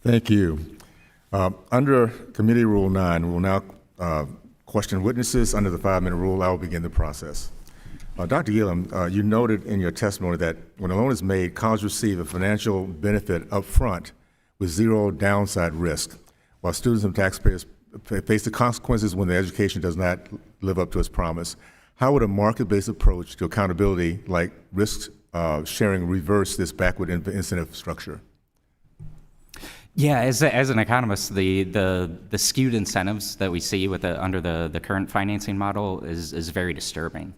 Thank you. Under Committee Rule 9, we will now question witnesses. Under the 5-minute rule, I will begin the process. Dr. Gillum, you noted in your testimony that when a loan is made, colleges receive a financial benefit up front with zero downside risk, while students and taxpayers face the consequences when the education does not live up to its promise. How would a market-based approach to accountability, like risk sharing, reverse this backward incentive structure? Yeah, as an economist, the skewed incentives that we see with under the current financing model is very disturbing.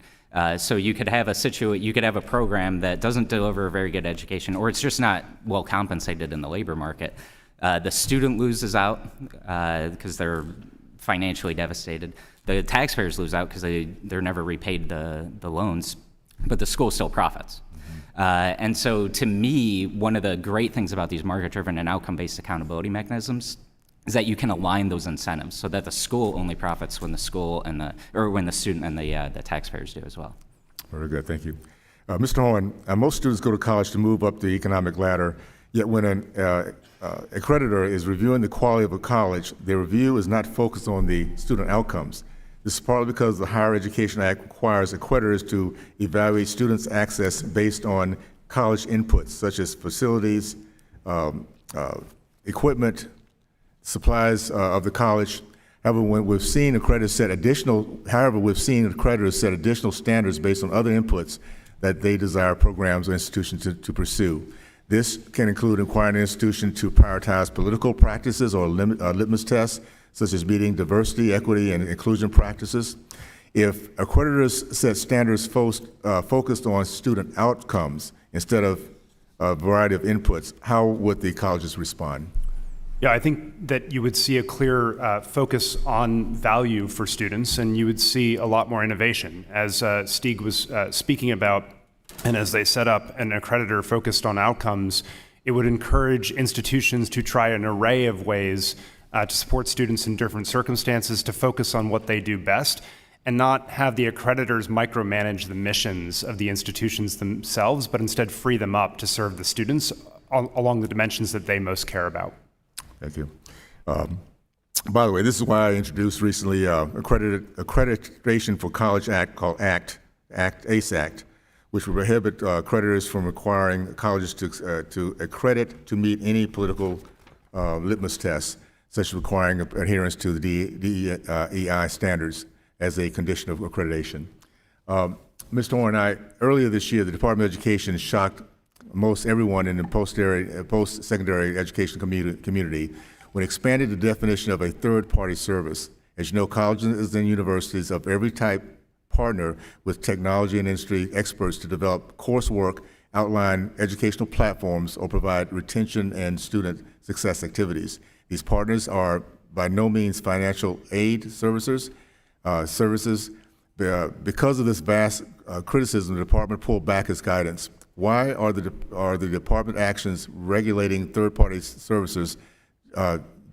So you could have a program that doesn't deliver a very good education, or it's just not well compensated in the labor market. The student loses out because they're financially devastated. The taxpayers lose out because they're never repaid the loans, but the school still profits. And so to me, one of the great things about these market-driven and outcome-based accountability mechanisms is that you can align those incentives so that the school only profits when the student and the taxpayers do as well. Very good, thank you. Mr. Horn, most students go to college to move up the economic ladder, yet when an accreditor is reviewing the quality of a college, their review is not focused on the student outcomes. This is partly because the Higher Education Act requires accreditors to evaluate students' access based on college inputs, such as facilities, equipment, supplies of the college. However, we've seen accreditors set additional standards based on other inputs that they desire programs or institutions to pursue. This can include requiring an institution to prioritize political practices or litmus tests, such as meeting diversity, equity, and inclusion practices. If accreditors set standards focused on student outcomes instead of a variety of inputs, how would the colleges respond? Yeah, I think that you would see a clear focus on value for students, and you would see a lot more innovation. As Stieg was speaking about, and as they set up an accreditor focused on outcomes, it would encourage institutions to try an array of ways to support students in different circumstances, to focus on what they do best, and not have the accreditors micromanage the missions of the institutions themselves, but instead free them up to serve the students along the dimensions that they most care about. Thank you. By the way, this is why I introduced recently accreditation for college act called ACE Act, which will prohibit accreditors from requiring colleges to accredit to meet any political litmus tests, such as requiring adherence to the DEI standards as a condition of accreditation. Mr. Horn, earlier this year, the Department of Education shocked most everyone in the post-secondary education community when it expanded the definition of a third-party service. As you know, colleges and universities of every type partner with technology and industry experts to develop coursework, outline educational platforms, or provide retention and student success activities. These partners are by no means financial aid services. Because of this vast criticism, the department pulled back its guidance. Why are the department actions regulating third-party services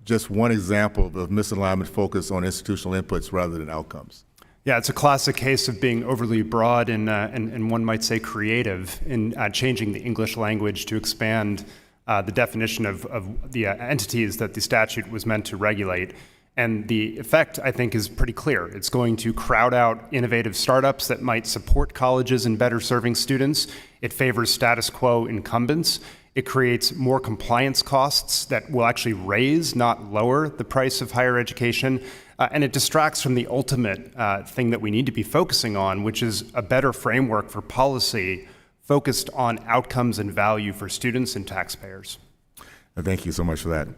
just one example of misalignment focus on institutional inputs rather than outcomes? Yeah, it's a classic case of being overly broad and one might say creative in changing the English language to expand the definition of the entities that the statute was meant to regulate. And the effect, I think, is pretty clear. It's going to crowd out innovative startups that might support colleges in better serving students. It favors status quo incumbents. It creates more compliance costs that will actually raise, not lower, the price of higher education. And it distracts from the ultimate thing that we need to be focusing on, which is a better framework for policy focused on outcomes and value for students and taxpayers. Thank you so much for that.